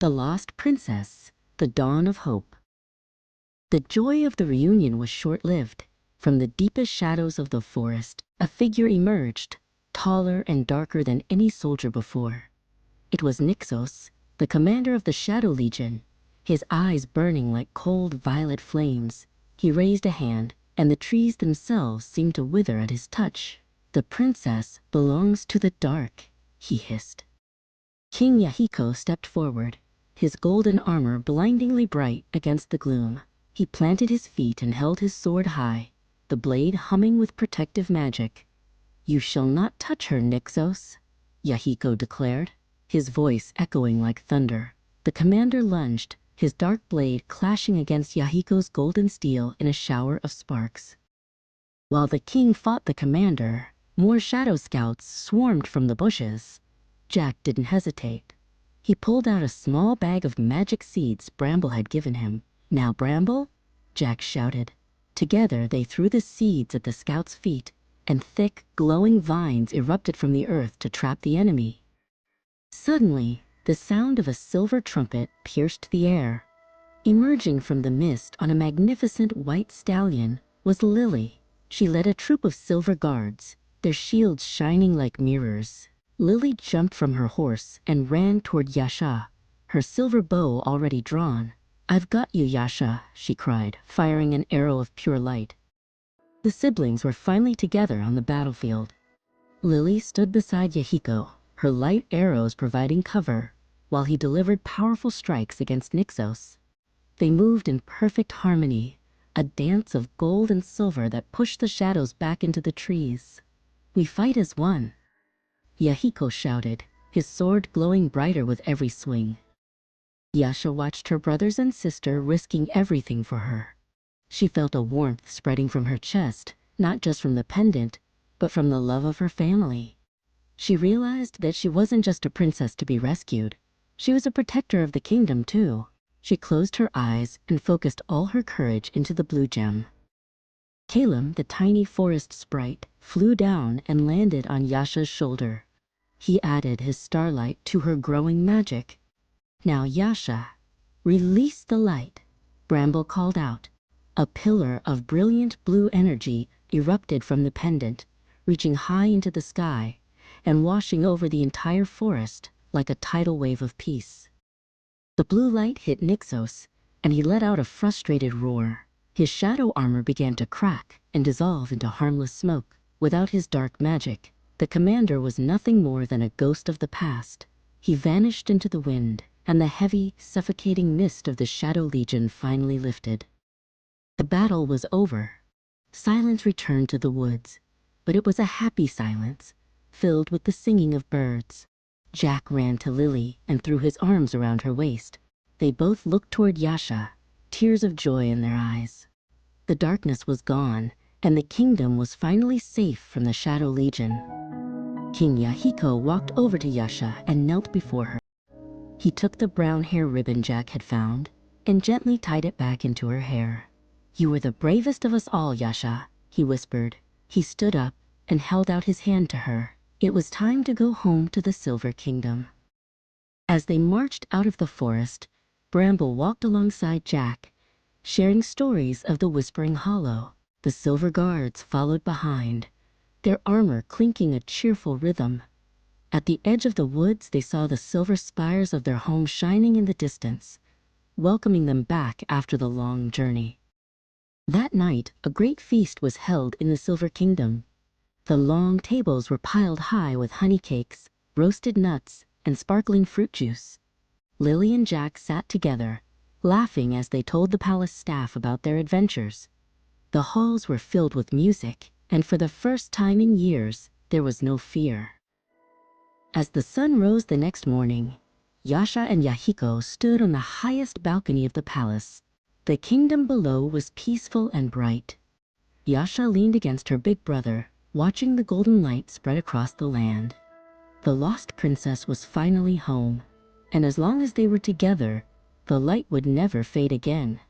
The Lost Princess, The Dawn of Hope. The joy of the reunion was short-lived. From the deepest shadows of the forest, a figure emerged, taller and darker than any soldier before. It was Nixos, the commander of the Shadow Legion, his eyes burning like cold violet flames. He raised a hand, and the trees themselves seemed to wither at his touch. "The princess belongs to the dark," he hissed. King Yahiko stepped forward, his golden armor blindingly bright against the gloom. He planted his feet and held his sword high, the blade humming with protective magic. "You shall not touch her, Nixos," Yahiko declared, his voice echoing like thunder. The commander lunged, his dark blade clashing against Yahiko's golden steel in a shower of sparks. While the king fought the commander, more shadow scouts swarmed from the bushes. Jack didn't hesitate. He pulled out a small bag of magic seeds Bramble had given him. "Now, Bramble," Jack shouted. Together they threw the seeds at the scout's feet, and thick, glowing vines erupted from the earth to trap the enemy. Suddenly, the sound of a silver trumpet pierced the air. Emerging from the mist on a magnificent white stallion was Lily. She led a troop of silver guards, their shields shining like mirrors. Lily jumped from her horse and ran toward Yasha, her silver bow already drawn. "I've got you, Yasha," she cried, firing an arrow of pure light. The siblings were finally together on the battlefield. Lily stood beside Yahiko, her light arrows providing cover, while he delivered powerful strikes against Nixos. They moved in perfect harmony, a dance of gold and silver that pushed the shadows back into the trees. "We fight as one," Yahiko shouted, his sword glowing brighter with every swing. Yasha watched her brothers and sister risking everything for her. She felt a warmth spreading from her chest, not just from the pendant, but from the love of her family. She realized that she wasn't just a princess to be rescued. She was a protector of the kingdom, too. She closed her eyes and focused all her courage into the blue gem. Calum, the tiny forest sprite, flew down and landed on Yasha's shoulder. He added his starlight to her growing magic. "Now, Yasha, release the light," Bramble called out. A pillar of brilliant blue energy erupted from the pendant, reaching high into the sky and washing over the entire forest like a tidal wave of peace. The blue light hit Nixos, and he let out a frustrated roar. His shadow armor began to crack and dissolve into harmless smoke. Without his dark magic, the commander was nothing more than a ghost of the past. He vanished into the wind, and the heavy, suffocating mist of the Shadow Legion finally lifted. The battle was over. Silence returned to the woods, but it was a happy silence, filled with the singing of birds. Jack ran to Lily and threw his arms around her waist. They both looked toward Yasha, tears of joy in their eyes. The darkness was gone, and the kingdom was finally safe from the Shadow Legion. King Yahiko walked over to Yasha and knelt before her. He took the brown hair ribbon Jack had found and gently tied it back into her hair. "You were the bravest of us all, Yasha," he whispered. He stood up and held out his hand to her. It was time to go home to the Silver Kingdom. As they marched out of the forest, Bramble walked alongside Jack, sharing stories of the Whispering Hollow. The Silver Guards followed behind, their armor clinking a cheerful rhythm. At the edge of the woods, they saw the silver spires of their home shining in the distance, welcoming them back after the long journey. That night, a great feast was held in the Silver Kingdom. The long tables were piled high with honey cakes, roasted nuts, and sparkling fruit juice. Lily and Jack sat together, laughing as they told the palace staff about their adventures. The halls were filled with music, and for the first time in years, there was no fear. As the sun rose the next morning, Yasha and Yahiko stood on the highest balcony of the palace. The kingdom below was peaceful and bright. Yasha leaned against her big brother, watching the golden light spread across the land. The lost princess was finally home, and as long as they were together, the light would never fade again.